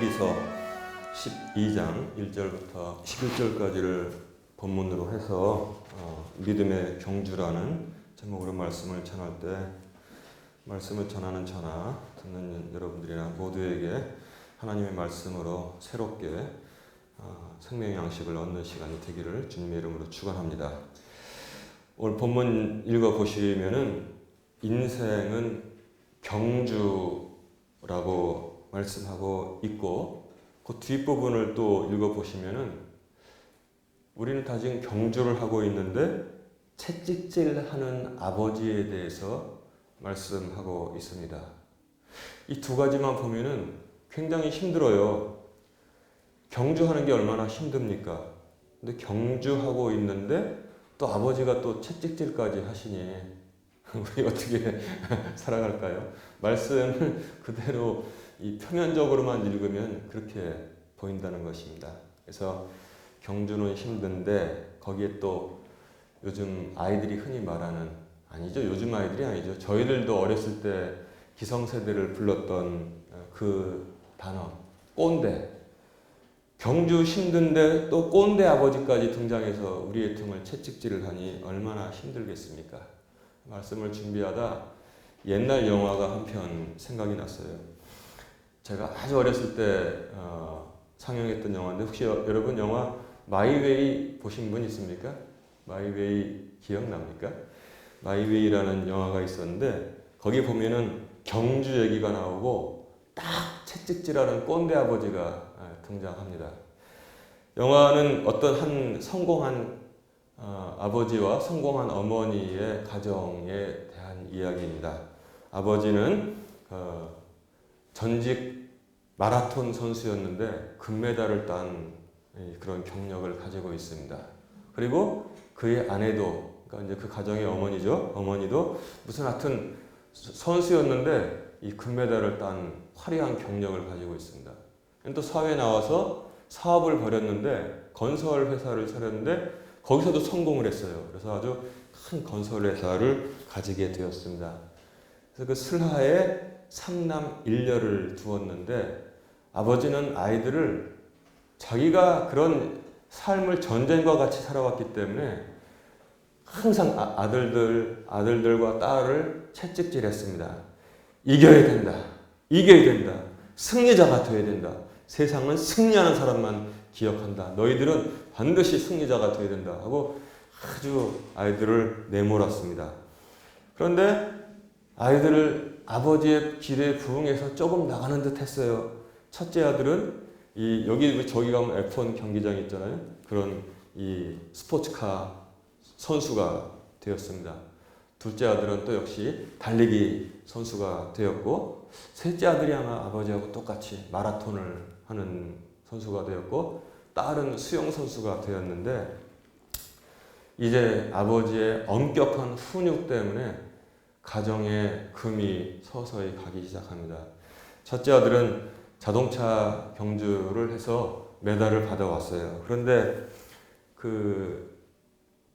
히브리서 12장 1절부터 11절까지를 본문으로 해서 믿음의 경주라는 제목으로 말씀을 전할 때 말씀을 전하는 저나 듣는 여러분들이나 모두에게 하나님의 말씀으로 새롭게 생명의 양식을 얻는 시간이 되기를 주님의 이름으로 축원합니다. 오늘 본문 읽어보시면은 인생은 경주라고 말씀하고 있고 그 뒷부분을 또 읽어보시면은 우리는 다 지금 경주를 하고 있는데 채찍질하는 아버지에 대해서 말씀하고 있습니다. 이 두 가지만 보면은 굉장히 힘들어요. 경주하는 게 얼마나 힘듭니까? 근데 경주하고 있는데 또 아버지가 또 채찍질까지 하시니 우리 어떻게 살아갈까요? 말씀 그대로 이 표면적으로만 읽으면 그렇게 보인다는 것입니다. 그래서 경주는 힘든데 거기에 또 요즘 아이들이 흔히 말하는, 아니죠, 요즘 아이들이 아니죠, 저희들도 어렸을 때 기성세대를 불렀던 그 단어 꼰대. 경주 힘든데 또 꼰대 아버지까지 등장해서 우리의 등을 채찍질을 하니 얼마나 힘들겠습니까? 말씀을 준비하다 옛날 영화가 한 편 생각이 났어요. 제가 아주 어렸을 때 상영했던 영화인데 혹시 여러분 영화 마이웨이 보신 분 있습니까? 마이웨이 기억납니까? 마이웨이라는 영화가 있었는데 거기 보면은 경주 얘기가 나오고 딱 채찍질하는 꼰대 아버지가 등장합니다. 영화는 어떤 한 성공한 아버지와 성공한 어머니의 가정에 대한 이야기입니다. 아버지는 전직 마라톤 선수였는데 금메달을 딴 그런 경력을 가지고 있습니다. 그리고 그의 아내도, 그러니까 이제 그 가정의 어머니죠. 어머니도 무슨 하여튼 선수였는데 이 금메달을 딴 화려한 경력을 가지고 있습니다. 또 사회에 나와서 사업을 벌였는데 건설 회사를 차렸는데 거기서도 성공을 했어요. 그래서 아주 큰 건설 회사를 가지게 되었습니다. 그래서 그 슬하에 3남 1녀를 두었는데 아버지는 아이들을 자기가 그런 삶을 전쟁과 같이 살아왔기 때문에 항상 아들들과 딸을 채찍질했습니다. 이겨야 된다. 이겨야 된다. 승리자가 되어야 된다. 세상은 승리하는 사람만 기억한다. 너희들은 반드시 승리자가 되어야 된다. 하고 아주 아이들을 내몰았습니다. 그런데 아이들을 아버지의 기대에 부응해서 조금 나가는 듯 했어요. 첫째 아들은 여기 저기 가면 F1 경기장 있잖아요. 그런 이 스포츠카 선수가 되었습니다. 둘째 아들은 또 역시 달리기 선수가 되었고, 셋째 아들이 아마 아버지하고 똑같이 마라톤을 하는 선수가 되었고, 딸은 수영 선수가 되었는데 이제 아버지의 엄격한 훈육 때문에 가정에 금이 서서히 가기 시작합니다. 첫째 아들은 자동차 경주를 해서 메달을 받아왔어요. 그런데 그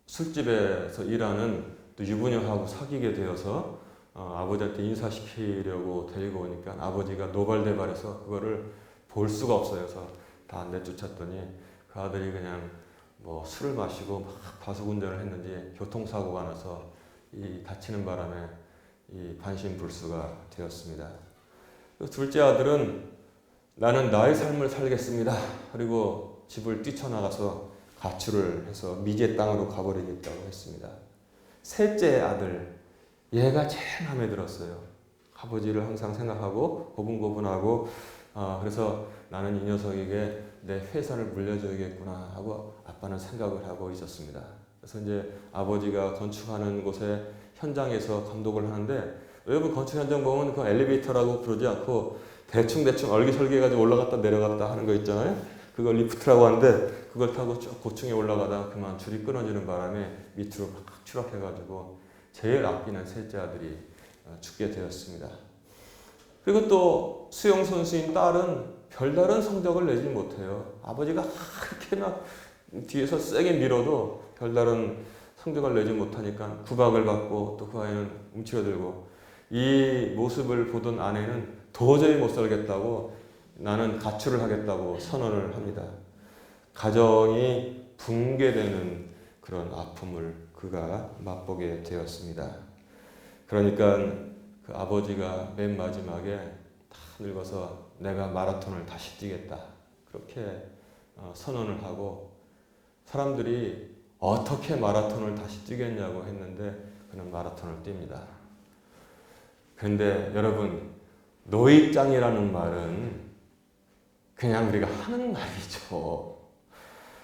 술집에서 일하는 또 유부녀하고 사귀게 되어서 아버지한테 인사시키려고 데리고 오니까 아버지가 노발대발해서 그거를 볼 수가 없어요. 그래서 다 내쫓았더니 그 아들이 그냥 뭐 술을 마시고 막 과속운전을 했는지 교통사고가 나서 이 다치는 바람에 이 반신불수가 되었습니다. 둘째 아들은 나는 나의 삶을 살겠습니다. 그리고 집을 뛰쳐나가서 가출을 해서 미제 땅으로 가버리겠다고 했습니다. 셋째 아들, 얘가 제일 마음에 들었어요. 아버지를 항상 생각하고 고분고분하고 그래서 나는 이 녀석에게 내 회사를 물려줘야겠구나 하고 아빠는 생각을 하고 있었습니다. 그래서 이제 아버지가 건축하는 곳에 현장에서 감독을 하는데, 여러분 건축 현장 보면 그 엘리베이터라고 부르지 않고 대충 얼기설기 해가지고 올라갔다 내려갔다 하는 거 있잖아요. 그걸 리프트라고 하는데 그걸 타고 쭉 고층에 올라가다가 그만 줄이 끊어지는 바람에 밑으로 막 추락해가지고 제일 아끼는 셋째 아들이 죽게 되었습니다. 그리고 또 수영 선수인 딸은 별다른 성적을 내지 못해요. 아버지가 그렇게 막 뒤에서 세게 밀어도 별다른 성적을 내지 못하니까 구박을 받고 또 그 아이는 움츠러들고, 이 모습을 보던 아내는 도저히 못 살겠다고 나는 가출을 하겠다고 선언을 합니다. 가정이 붕괴되는 그런 아픔을 그가 맛보게 되었습니다. 그러니까 그 아버지가 맨 마지막에 다 늙어서 내가 마라톤을 다시 뛰겠다 그렇게 선언을 하고, 사람들이 어떻게 마라톤을 다시 뛰겠냐고 했는데 그는 마라톤을 뜁니다. 그런데 여러분, 노익장이라는 말은 그냥 우리가 하는 말이죠.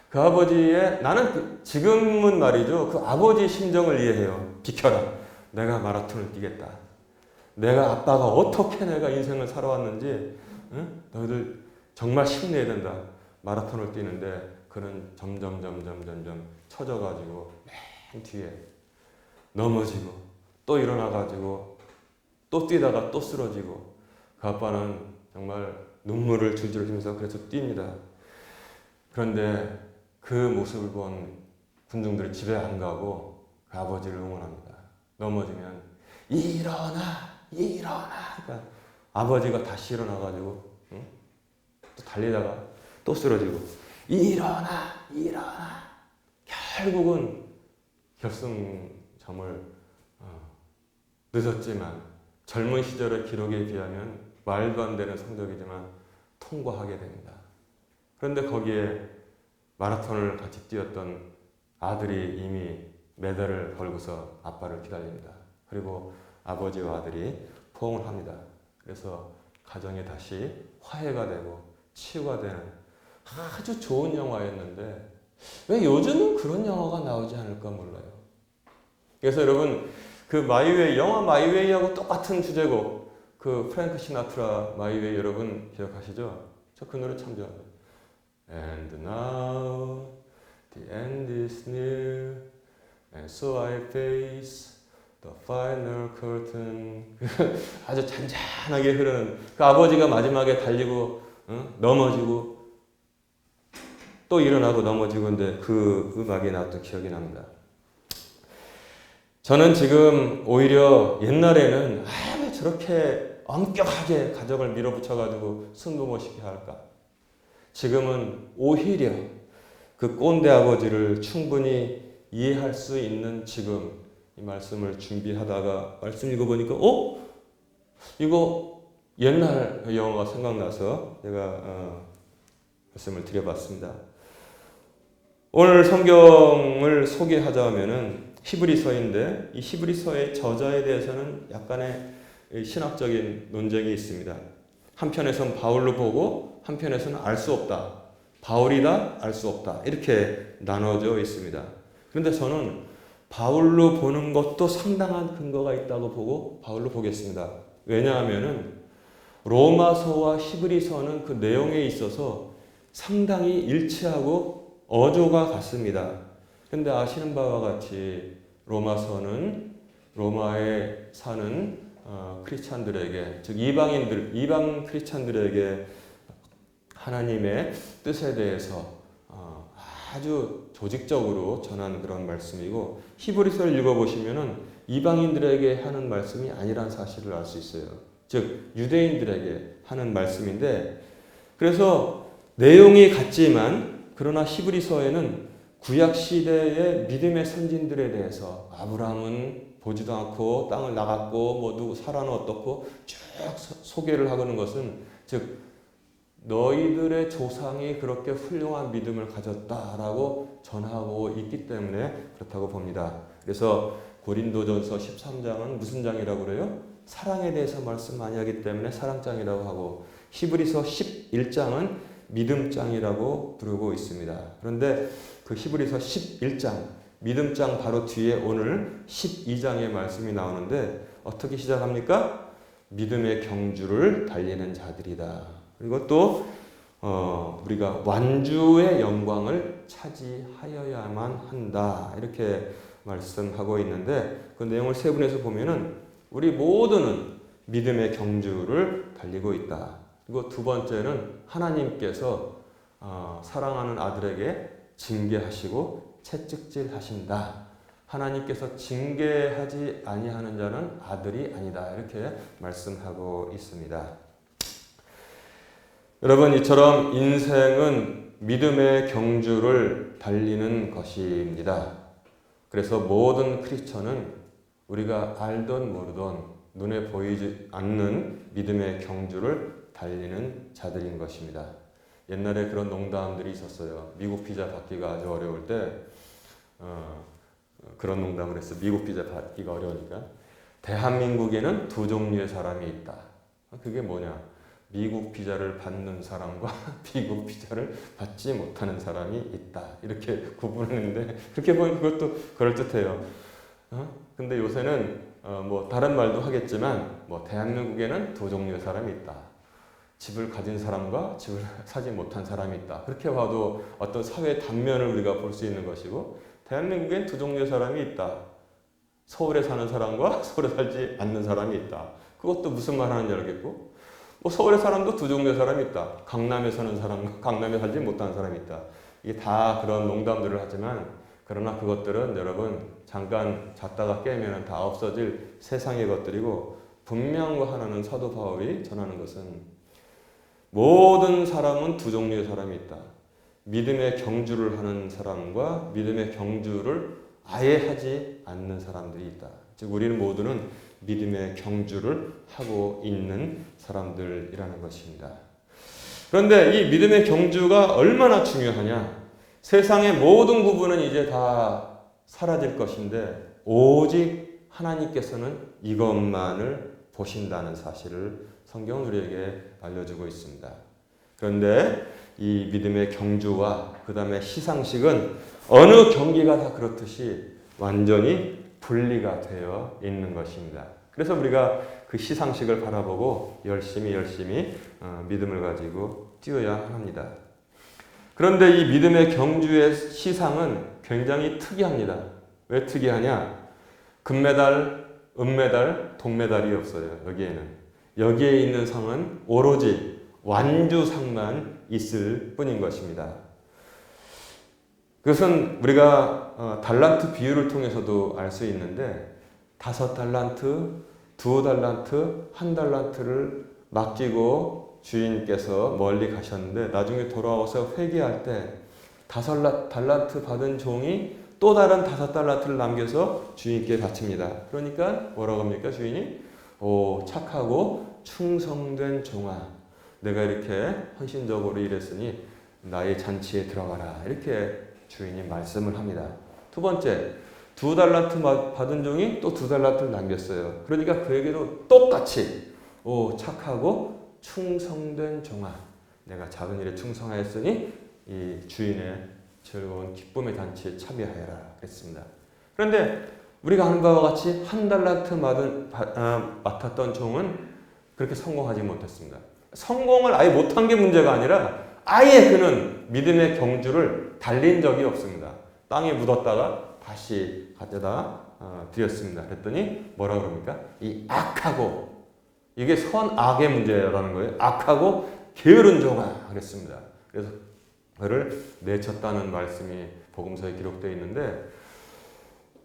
그 아버지의, 나는 지금은 말이죠, 그 아버지의 심정을 이해해요. 비켜라, 내가 마라톤을 뛰겠다. 내가 아빠가 어떻게 내가 인생을 살아왔는지, 응? 너희들 정말 힘내야 된다. 마라톤을 뛰는데 그는 점점 처져가지고 맨 뒤에 넘어지고 또 일어나가지고 또 뛰다가 또 쓰러지고, 그 아빠는 정말 눈물을 줄줄 흘리면서 그래서 뜁니다. 그런데 그 모습을 본 군중들이 집에 안 가고 그 아버지를 응원합니다. 넘어지면 일어나. 그러니까 아버지가 다시 일어나가지고 응? 또 달리다가 또 쓰러지고 일어나. 결국은 결승점을 늦었지만 젊은 시절의 기록에 비하면 말도 안 되는 성적이지만 통과하게 됩니다. 그런데 거기에 마라톤을 같이 뛰었던 아들이 이미 메달을 걸고서 아빠를 기다립니다. 그리고 아버지와 아들이 포옹을 합니다. 그래서 가정이 다시 화해가 되고 치유가 되는 아주 좋은 영화였는데 왜 요즘은 그런 영화가 나오지 않을까 몰라요. 그래서 여러분, 그 마이웨이, 영화 마이웨이하고 똑같은 주제곡, 그 프랭크 시나트라 마이웨이 여러분 기억하시죠? 저 그 노래 참 좋아해요. And now the end is near, and so I face the final curtain. 아주 잔잔하게 흐르는 그 아버지가 마지막에 달리고 넘어지고 또 일어나고 넘어지고, 근데 그 음악이 나왔던 기억이 납니다. 저는 지금 오히려 옛날에는 왜 저렇게 엄격하게 가정을 밀어붙여가지고 승부못시게 할까? 지금은 오히려 그 꼰대 아버지를 충분히 이해할 수 있는 지금 이 말씀을 준비하다가 말씀 읽어보니까 이거 옛날 영화가 생각나서 제가 말씀을 드려봤습니다. 오늘 성경을 소개하자면은 히브리서인데 이 히브리서의 저자에 대해서는 약간의 신학적인 논쟁이 있습니다. 한편에서는 바울로 보고 한편에서는 알 수 없다. 바울이다, 알 수 없다. 이렇게 나눠져 있습니다. 그런데 저는 바울로 보는 것도 상당한 근거가 있다고 보고 바울로 보겠습니다. 왜냐하면은 로마서와 히브리서는 그 내용에 있어서 상당히 일치하고 어조가 같습니다. 그런데 아시는 바와 같이 로마서는 로마에 사는 크리스찬들에게, 즉 이방 크리스찬들에게 하나님의 뜻에 대해서 아주 조직적으로 전한 그런 말씀이고, 히브리서를 읽어보시면은 이방인들에게 하는 말씀이 아니란 사실을 알 수 있어요. 즉 유대인들에게 하는 말씀인데, 그래서 내용이 같지만 그러나 히브리서에는 구약 시대의 믿음의 선진들에 대해서, 아브라함은 보지도 않고 땅을 나갔고 뭐 누구 사라는 어떻고 쭉 소개를 하는 것은, 즉 너희들의 조상이 그렇게 훌륭한 믿음을 가졌다라고 전하고 있기 때문에 그렇다고 봅니다. 그래서 고린도전서 13장은 무슨 장이라고 그래요? 사랑에 대해서 말씀 많이 하기 때문에 사랑장이라고 하고, 히브리서 11장은 믿음장이라고 부르고 있습니다. 그런데 그 히브리서 11장, 믿음장 바로 뒤에 오늘 12장의 말씀이 나오는데 어떻게 시작합니까? 믿음의 경주를 달리는 자들이다. 그리고 또 우리가 완주의 영광을 차지하여야만 한다. 이렇게 말씀하고 있는데 그 내용을 세분해서 보면은 우리 모두는 믿음의 경주를 달리고 있다. 그리고 두 번째는 하나님께서 사랑하는 아들에게 징계하시고 채찍질 하신다. 하나님께서 징계하지 아니하는 자는 아들이 아니다. 이렇게 말씀하고 있습니다. 여러분, 이처럼 인생은 믿음의 경주를 달리는 것입니다. 그래서 모든 크리스천은 우리가 알던 모르던 눈에 보이지 않는 믿음의 경주를 달리는 자들인 것입니다. 옛날에 그런 농담들이 있었어요. 미국 비자 받기가 아주 어려울 때 그런 농담을 했어요. 미국 비자 받기가 어려우니까 대한민국에는 두 종류의 사람이 있다. 그게 뭐냐? 미국 비자를 받는 사람과 미국 비자를 받지 못하는 사람이 있다. 이렇게 구분했는데 그렇게 보면 그것도 그럴듯해요. 근데 요새는 뭐 다른 말도 하겠지만 뭐 대한민국에는 두 종류의 사람이 있다. 집을 가진 사람과 집을 사지 못한 사람이 있다. 그렇게 봐도 어떤 사회 단면을 우리가 볼 수 있는 것이고, 대한민국엔 두 종류의 사람이 있다. 서울에 사는 사람과 서울에 살지 않는 사람이 있다. 그것도 무슨 말 하는지 알겠고, 뭐 서울에 사람도 두 종류의 사람이 있다. 강남에 사는 사람과 강남에 살지 못하는 사람이 있다. 이게 다 그런 농담들을 하지만, 그러나 그것들은 여러분 잠깐 잤다가 깨면 다 없어질 세상의 것들이고, 분명한 하나는 사도 바울이 전하는 것은 모든 사람은 두 종류의 사람이 있다. 믿음의 경주를 하는 사람과 믿음의 경주를 아예 하지 않는 사람들이 있다. 즉 우리는 모두는 믿음의 경주를 하고 있는 사람들이라는 것입니다. 그런데 이 믿음의 경주가 얼마나 중요하냐? 세상의 모든 부분은 이제 다 사라질 것인데 오직 하나님께서는 이것만을 보신다는 사실을 성경은 우리에게 알려주고 있습니다. 그런데 이 믿음의 경주와 그 다음에 시상식은 어느 경기가 다 그렇듯이 완전히 분리가 되어 있는 것입니다. 그래서 우리가 그 시상식을 바라보고 열심히 믿음을 가지고 뛰어야 합니다. 그런데 이 믿음의 경주의 시상은 굉장히 특이합니다. 왜 특이하냐? 금메달, 은메달, 동메달이 없어요. 여기에 있는 상은 오로지 완주상만 있을 뿐인 것입니다. 그것은 우리가 달란트 비유를 통해서도 알 수 있는데 5달란트, 2달란트, 1달란트를 맡기고 주인께서 멀리 가셨는데 나중에 돌아와서 회개할 때 5달란트 받은 종이 또 다른 5달란트를 남겨서 주인께 바칩니다. 그러니까 뭐라고 합니까? 주인이 착하고 충성된 종아, 내가 이렇게 헌신적으로 일했으니 나의 잔치에 들어가라. 이렇게 주인이 말씀을 합니다. 두 번째, 2달란트 받은 종이 또 2달란트를 남겼어요. 그러니까 그에게도 똑같이 착하고 충성된 종아, 내가 작은 일에 충성하였으니 이 주인의 즐거운 기쁨의 잔치에 참여하여라 했습니다. 그런데 우리가 아는 바와 같이 1달란트 맡았던 종은 그렇게 성공하지 못했습니다. 성공을 아예 못한 게 문제가 아니라 아예 그는 믿음의 경주를 달린 적이 없습니다. 땅에 묻었다가 다시 가져다 드렸습니다. 그랬더니 뭐라 그럽니까? 이 악하고, 이게 선악의 문제라는 거예요. 악하고 게으른 종아 그랬습니다. 그래서 그를 내쳤다는 말씀이 복음서에 기록되어 있는데,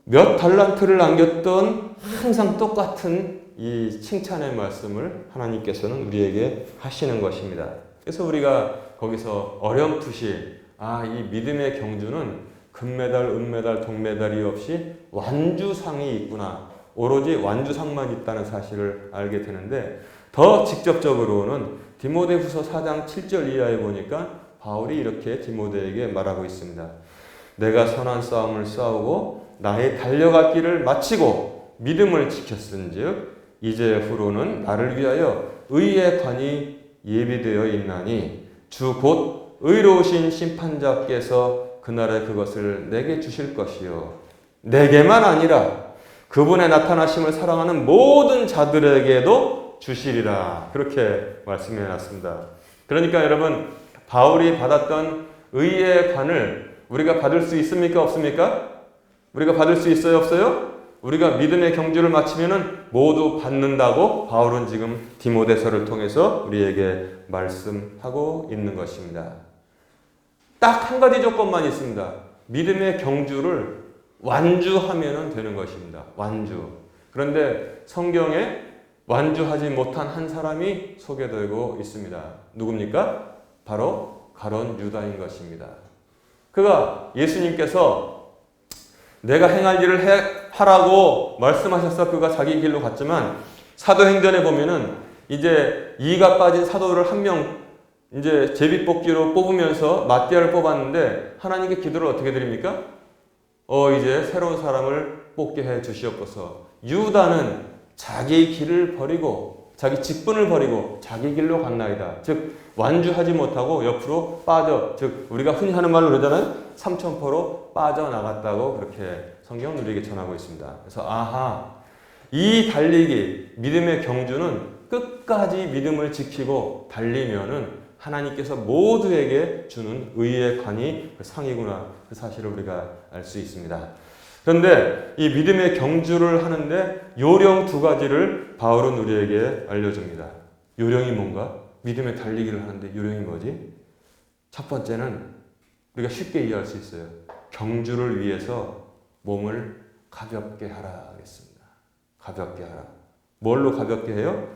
몇 달란트를 남겼던 항상 똑같은 이 칭찬의 말씀을 하나님께서는 우리에게 하시는 것입니다. 그래서 우리가 거기서 어렴풋이 이 믿음의 경주는 금메달, 은메달, 동메달이 없이 완주상이 있구나, 오로지 완주상만 있다는 사실을 알게 되는데, 더 직접적으로는 디모데후서 4장 7절 이하에 보니까 바울이 이렇게 디모데에게 말하고 있습니다. 내가 선한 싸움을 싸우고 나의 달려갈 길을 마치고 믿음을 지켰은즉 이제 후로는 나를 위하여 의의 관이 예비되어 있나니 주 곧 의로우신 심판자께서 그날에 그것을 내게 주실 것이요 내게만 아니라 그분의 나타나심을 사랑하는 모든 자들에게도 주시리라. 그렇게 말씀해 놨습니다. 그러니까 여러분, 바울이 받았던 의의 관을 우리가 받을 수 있습니까? 없습니까? 우리가 받을 수 있어요? 없어요? 우리가 믿음의 경주를 마치면은 모두 받는다고 바울은 지금 디모데서를 통해서 우리에게 말씀하고 있는 것입니다. 딱 한 가지 조건만 있습니다. 믿음의 경주를 완주하면 되는 것입니다. 완주. 그런데 성경에 완주하지 못한 한 사람이 소개되고 있습니다. 누굽니까? 바로 가룟 유다인 것입니다. 그가 예수님께서 내가 행할 일을 하라고 말씀하셔서 그가 자기 길로 갔지만 사도행전에 보면은 이제 이가 빠진 사도를 한 명 이제 제비뽑기로 뽑으면서 마띠아를 뽑았는데 하나님께 기도를 어떻게 드립니까? 이제 새로운 사람을 뽑게 해 주시옵소서. 유다는 자기 길을 버리고 자기 직분을 버리고 자기 길로 갔나이다. 즉 완주하지 못하고 옆으로 빠져, 즉 우리가 흔히 하는 말로 그러잖아요. 삼천포로 빠져나갔다고 그렇게 성경은 우리에게 전하고 있습니다. 그래서 아하, 이 달리기, 믿음의 경주는 끝까지 믿음을 지키고 달리면은 하나님께서 모두에게 주는 의의 관이 상이구나, 그 사실을 우리가 알 수 있습니다. 그런데 이 믿음의 경주를 하는데 요령 두 가지를 바울은 우리에게 알려줍니다. 요령이 뭔가? 믿음의 달리기를 하는데 요령이 뭐지? 첫 번째는 우리가 쉽게 이해할 수 있어요. 경주를 위해서 몸을 가볍게 하라 하겠습니다. 가볍게 하라. 뭘로 가볍게 해요?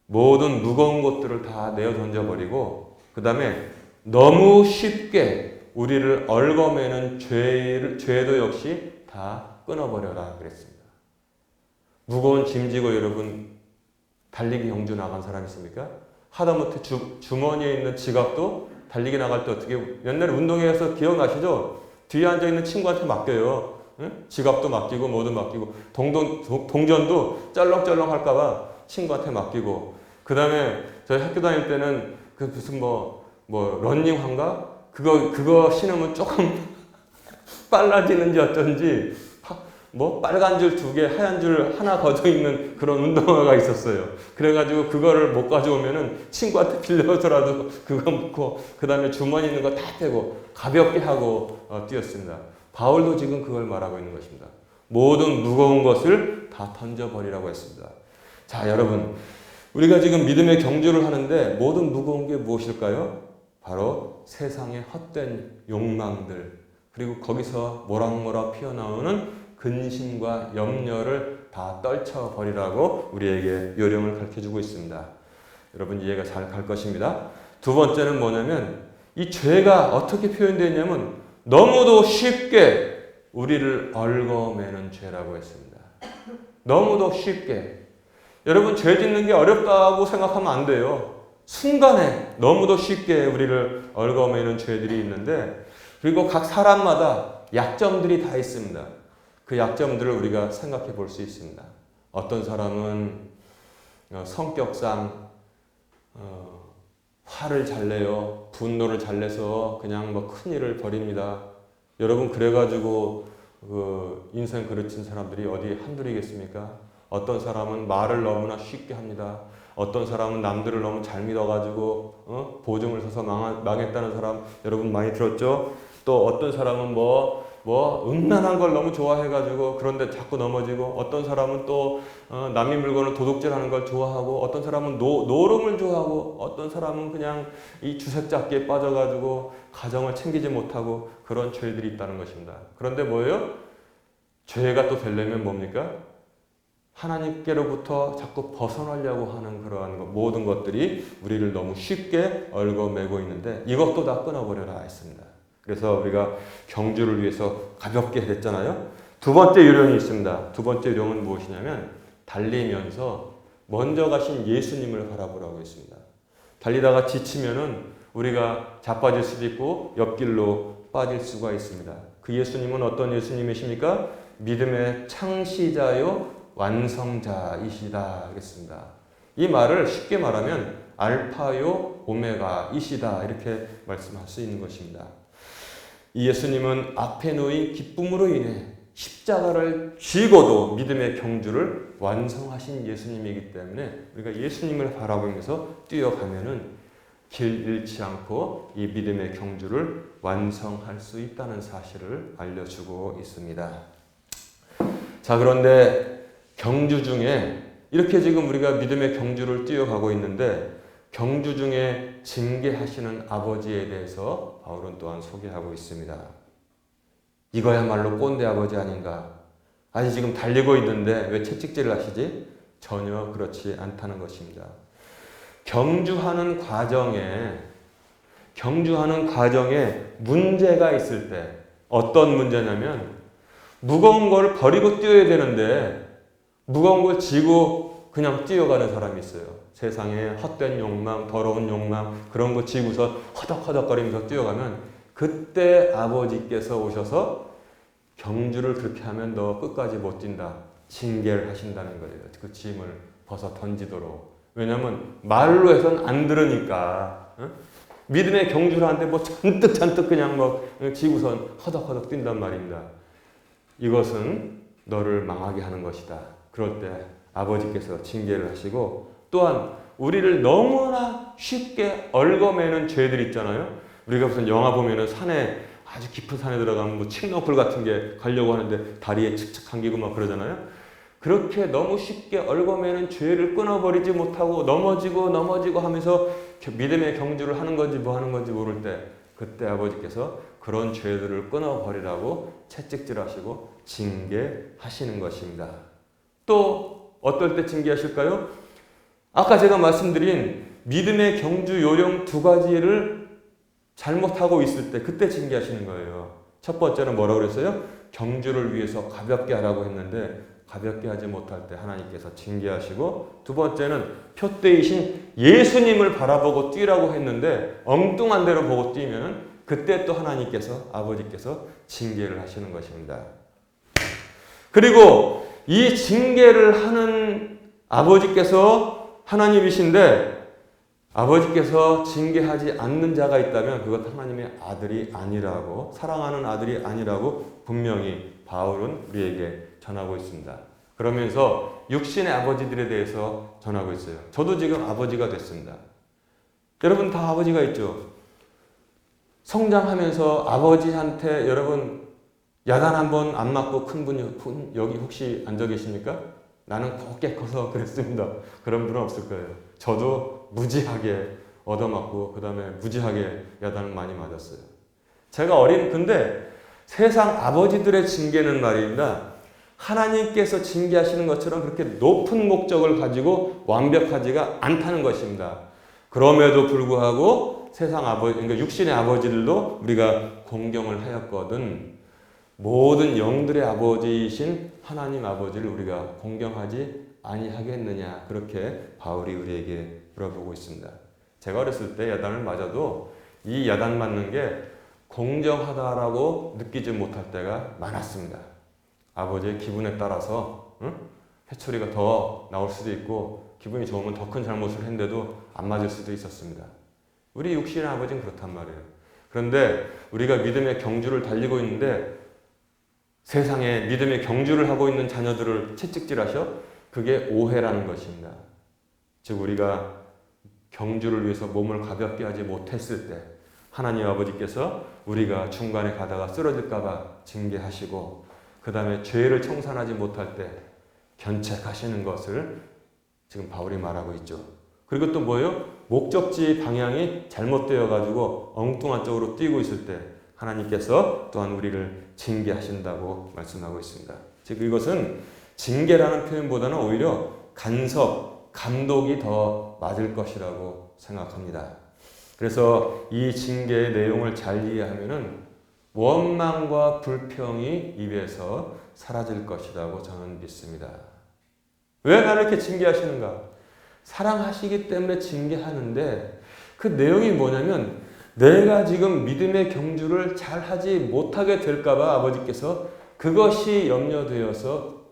모든 무거운 것들을 다 내어 던져버리고 그 다음에 너무 쉽게 우리를 얽어매는 죄도 역시 다 끊어버려라 그랬습니다. 무거운 짐 지고 여러분 달리기 경주 나간 사람 있습니까? 하다못해 주머니에 있는 지갑도 달리기 나갈 때 어떻게, 옛날에 운동회에서 기억나시죠? 뒤에 앉아있는 친구한테 맡겨요. 응? 지갑도 맡기고 뭐도 맡기고 동전도 쩔렁쩔렁 할까봐 친구한테 맡기고, 그 다음에 저희 학교 다닐 때는 그 무슨 런닝화인가? 그거 신으면 조금 빨라지는지 어쩐지 빨간 줄 2개, 하얀 줄 하나 거져 있는 그런 운동화가 있었어요. 그래가지고 그거를 못 가져오면은 친구한테 빌려서라도 그거 먹고 그 다음에 주머니 있는 거 다 빼고 가볍게 하고 뛰었습니다. 바울도 지금 그걸 말하고 있는 것입니다. 모든 무거운 것을 다 던져버리라고 했습니다. 자, 여러분, 우리가 지금 믿음의 경주를 하는데 모든 무거운 게 무엇일까요? 바로 세상의 헛된 욕망들, 그리고 거기서 모락모락 피어나오는 근심과 염려를 다 떨쳐버리라고 우리에게 요령을 가르쳐주고 있습니다. 여러분 이해가 잘 갈 것입니다. 두 번째는 뭐냐면 이 죄가 어떻게 표현되어 있냐면 너무도 쉽게 우리를 얽어매는 죄라고 했습니다. 너무도 쉽게. 여러분 죄 짓는 게 어렵다고 생각하면 안 돼요. 순간에 너무도 쉽게 우리를 얽어매는 죄들이 있는데, 그리고 각 사람마다 약점들이 다 있습니다. 그 약점들을 우리가 생각해 볼 수 있습니다. 어떤 사람은 성격상 화를 잘 내요. 분노를 잘 내서 그냥 큰 일을 벌입니다. 여러분 그래가지고 인생 그르친 사람들이 어디 한둘이겠습니까? 어떤 사람은 말을 너무나 쉽게 합니다. 어떤 사람은 남들을 너무 잘 믿어가지고 보증을 서서 망했다는 사람 여러분 많이 들었죠? 또 어떤 사람은 음란한 걸 너무 좋아해가지고 그런데 자꾸 넘어지고, 어떤 사람은 또 남의 물건을 도둑질하는 걸 좋아하고, 어떤 사람은 노름을 좋아하고, 어떤 사람은 그냥 이 주색잡기에 빠져가지고 가정을 챙기지 못하고 그런 죄들이 있다는 것입니다. 그런데 뭐예요? 죄가 또 되려면 뭡니까? 하나님께로부터 자꾸 벗어나려고 하는 그러한 모든 것들이 우리를 너무 쉽게 얽어매고 있는데 이것도 다 끊어버려라 했습니다. 그래서 우리가 경주를 위해서 가볍게 했잖아요. 두 번째 요령이 있습니다. 두 번째 요령은 무엇이냐면 달리면서 먼저 가신 예수님을 바라보라고 했습니다. 달리다가 지치면은 우리가 자빠질 수도 있고 옆길로 빠질 수가 있습니다. 그 예수님은 어떤 예수님이십니까? 믿음의 창시자요 완성자이시다 하겠습니다. 이 말을 쉽게 말하면 알파요 오메가이시다 이렇게 말씀할 수 있는 것입니다. 이 예수님은 앞에 놓인 기쁨으로 인해 십자가를 쥐고도 믿음의 경주를 완성하신 예수님이기 때문에 우리가 예수님을 바라보면서 뛰어가면은 길 잃지 않고 이 믿음의 경주를 완성할 수 있다는 사실을 알려주고 있습니다. 자, 그런데 경주 중에 이렇게 지금 우리가 믿음의 경주를 뛰어가고 있는데 경주 중에 징계하시는 아버지에 대해서 바울은 또한 소개하고 있습니다. 이거야말로 꼰대 아버지 아닌가? 아직 지금 달리고 있는데 왜 채찍질을 하시지? 전혀 그렇지 않다는 것입니다. 경주하는 과정에 문제가 있을 때 어떤 문제냐면 무거운 걸 버리고 뛰어야 되는데 무거운 걸 지고 그냥 뛰어가는 사람이 있어요. 세상에 헛된 욕망, 더러운 욕망 그런 거 지고서 허덕허덕거리면서 뛰어가면 그때 아버지께서 오셔서 경주를 그렇게 하면 너 끝까지 못 뛴다. 징계를 하신다는 거예요. 그 짐을 벗어 던지도록. 왜냐하면 말로 해서는 안 들으니까. 믿음의 경주를 하는데 뭐 잔뜩 그냥 뭐 지고선 허덕허덕 뛴단 말입니다. 이것은 너를 망하게 하는 것이다. 그럴 때 아버지께서 징계를 하시고 또한 우리를 너무나 쉽게 얽어매는 죄들 있잖아요. 우리가 무슨 영화 보면은 산에 아주 깊은 산에 들어가면 뭐 칡렁풀 같은 게 가려고 하는데 다리에 칙칙 감기고 막 그러잖아요. 그렇게 너무 쉽게 얽어매는 죄를 끊어버리지 못하고 넘어지고 하면서 믿음의 경주를 하는 건지 뭐 하는 건지 모를 때 그때 아버지께서 그런 죄들을 끊어버리라고 채찍질하시고 징계하시는 것입니다. 또 어떨 때 징계하실까요? 아까 제가 말씀드린 믿음의 경주 요령 두 가지를 잘못하고 있을 때 그때 징계하시는 거예요. 첫 번째는 뭐라고 그랬어요? 경주를 위해서 가볍게 하라고 했는데 가볍게 하지 못할 때 하나님께서 징계하시고 두 번째는 표대이신 예수님을 바라보고 뛰라고 했는데 엉뚱한 대로 보고 뛰면 그때 또 하나님께서 아버지께서 징계를 하시는 것입니다. 그리고 이 징계를 하는 아버지께서 하나님이신데 아버지께서 징계하지 않는 자가 있다면 그것 하나님의 아들이 아니라고 사랑하는 아들이 아니라고 분명히 바울은 우리에게 전하고 있습니다. 그러면서 육신의 아버지들에 대해서 전하고 있어요. 저도 지금 아버지가 됐습니다. 여러분 다 아버지가 있죠. 성장하면서 아버지한테 여러분 야단 한번 안 맞고 큰 분 여기 혹시 앉아 계십니까? 나는 곱게 커서 그랬습니다. 그런 분은 없을 거예요. 저도 무지하게 얻어맞고 그 다음에 무지하게 야단을 많이 맞았어요. 제가 근데 세상 아버지들의 징계는 말입니다. 하나님께서 징계하시는 것처럼 그렇게 높은 목적을 가지고 완벽하지가 않다는 것입니다. 그럼에도 불구하고 세상 아버지, 그러니까 육신의 아버지들도 우리가 공경을 하였거든 모든 영들의 아버지이신 하나님 아버지를 우리가 공경하지 아니하겠느냐 그렇게 바울이 우리에게 물어보고 있습니다. 제가 어렸을 때 야단을 맞아도 이 야단 맞는 게 공정하다라고 느끼지 못할 때가 많았습니다. 아버지의 기분에 따라서 회초리가 더 나올 수도 있고 기분이 좋으면 더 큰 잘못을 했는데도 안 맞을 수도 있었습니다. 우리 육신의 아버지는 그렇단 말이에요. 그런데 우리가 믿음의 경주를 달리고 있는데 세상에 믿음의 경주를 하고 있는 자녀들을 채찍질하셔? 그게 오해라는 것입니다. 즉 우리가 경주를 위해서 몸을 가볍게 하지 못했을 때 하나님 아버지께서 우리가 중간에 가다가 쓰러질까 봐 징계하시고 그 다음에 죄를 청산하지 못할 때 견책하시는 것을 지금 바울이 말하고 있죠. 그리고 또 뭐예요? 목적지 방향이 잘못되어 가지고 엉뚱한 쪽으로 뛰고 있을 때 하나님께서 또한 우리를 징계하신다고 말씀하고 있습니다. 즉 이것은 징계라는 표현보다는 오히려 간섭, 감독이 더 맞을 것이라고 생각합니다. 그래서 이 징계의 내용을 잘 이해하면은 원망과 불평이 입에서 사라질 것이라고 저는 믿습니다. 왜 나를 이렇게 징계하시는가? 사랑하시기 때문에 징계하는데 그 내용이 뭐냐면 내가 지금 믿음의 경주를 잘 하지 못하게 될까봐 아버지께서 그것이 염려되어서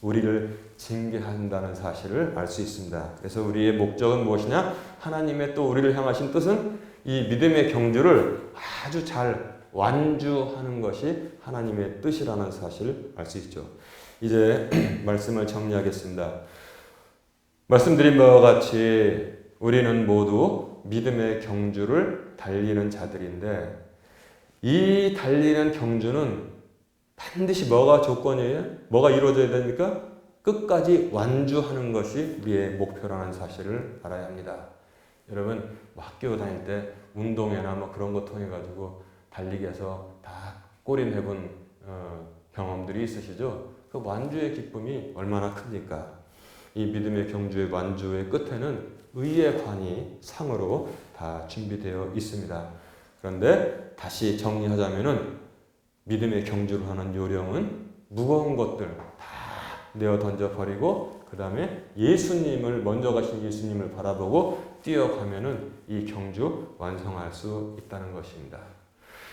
우리를 징계한다는 사실을 알 수 있습니다. 그래서 우리의 목적은 무엇이냐? 하나님의 또 우리를 향하신 뜻은 이 믿음의 경주를 아주 잘 완주하는 것이 하나님의 뜻이라는 사실을 알 수 있죠. 이제 말씀을 정리하겠습니다. 말씀드린 바와 같이 우리는 모두 믿음의 경주를 달리는 자들인데 이 달리는 경주는 반드시 뭐가 조건이에요? 뭐가 이루어져야 됩니까? 끝까지 완주하는 것이 우리의 목표라는 사실을 알아야 합니다. 여러분 학교 다닐 때 운동회나 뭐 그런 거 통해 가지고 달리기 해서 다 꼬리내본 경험들이 있으시죠? 그 완주의 기쁨이 얼마나 큽니까? 이 믿음의 경주의 완주의 끝에는 의의 관이 상으로 다 준비되어 있습니다. 그런데 다시 정리하자면은 믿음의 경주를 하는 요령은 무거운 것들 다 내어 던져버리고 그 다음에 예수님을 먼저 가신 예수님을 바라보고 뛰어가면은 이 경주 완성할 수 있다는 것입니다.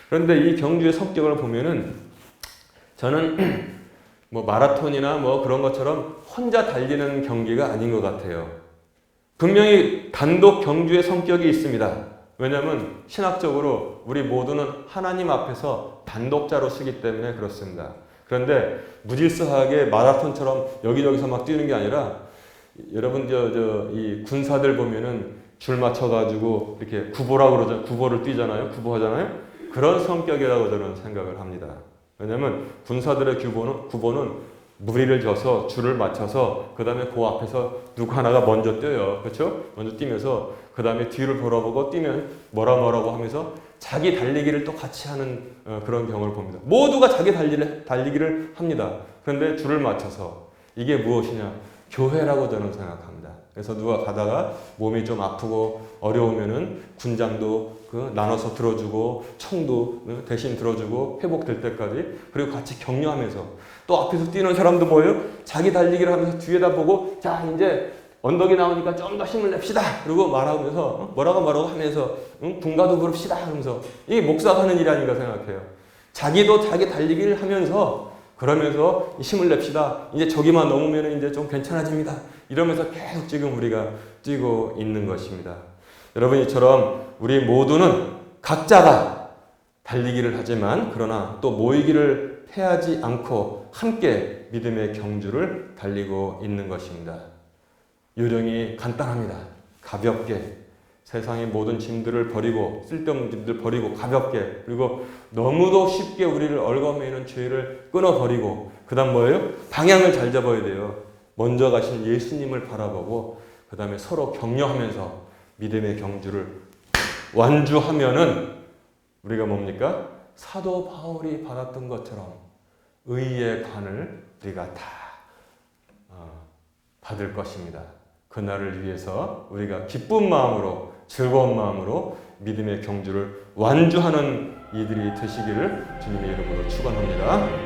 그런데 이 경주의 성격을 보면은 저는 뭐 마라톤이나 뭐 그런 것처럼 혼자 달리는 경기가 아닌 것 같아요. 분명히 단독 경주의 성격이 있습니다. 왜냐하면 신학적으로 우리 모두는 하나님 앞에서 단독자로 서기 때문에 그렇습니다. 그런데 무질서하게 마라톤처럼 여기저기서 막 뛰는 게 아니라 여러분 이 군사들 보면은 줄 맞춰가지고 이렇게 구보라고 그러죠. 구보를 뛰잖아요. 구보하잖아요. 그런 성격이라고 저는 생각을 합니다. 왜냐하면 군사들의 구보는 무리를 져서 줄을 맞춰서 그 다음에 그 앞에서 누구 하나가 먼저 뛰어요. 그렇죠? 먼저 뛰면서 그 다음에 뒤를 돌아보고 뛰면 뭐라고 하면서 자기 달리기를 또 같이 하는 그런 경우를 봅니다. 모두가 자기 달리기를 합니다. 그런데 줄을 맞춰서 이게 무엇이냐? 교회라고 저는 생각합니다. 그래서 누가 가다가 몸이 좀 아프고 어려우면은 군장도 나눠서 들어주고 총도 대신 들어주고 회복될 때까지 그리고 같이 격려하면서 또 앞에서 뛰는 사람도 뭐예요? 자기 달리기를 하면서 뒤에다 보고 자 이제 언덕이 나오니까 좀 더 힘을 냅시다. 그리고 말하면서 뭐라고 하면서 군가도 부릅시다. 하면서 이게 목사가 하는 일 아닌가 생각해요. 자기도 자기 달리기를 하면서 그러면서 힘을 냅시다. 이제 저기만 넘으면 이제 좀 괜찮아집니다. 이러면서 계속 지금 우리가 뛰고 있는 것입니다. 여러분 이처럼 우리 모두는 각자가 달리기를 하지만 그러나 또 모이기를 패하지 않고 함께 믿음의 경주를 달리고 있는 것입니다. 요령이 간단합니다. 가볍게 세상의 모든 짐들을 버리고 쓸데없는 짐들 버리고 가볍게 그리고 너무도 쉽게 우리를 얽어매는 죄를 끊어버리고 그 다음 뭐예요? 방향을 잘 잡아야 돼요. 먼저 가신 예수님을 바라보고 그 다음에 서로 격려하면서 믿음의 경주를 완주하면은 우리가 뭡니까? 사도 바울이 받았던 것처럼 의의 관을 우리가 다 받을 것입니다. 그날을 위해서 우리가 기쁜 마음으로 즐거운 마음으로 믿음의 경주를 완주하는 이들이 되시기를 주님의 이름으로 축원합니다.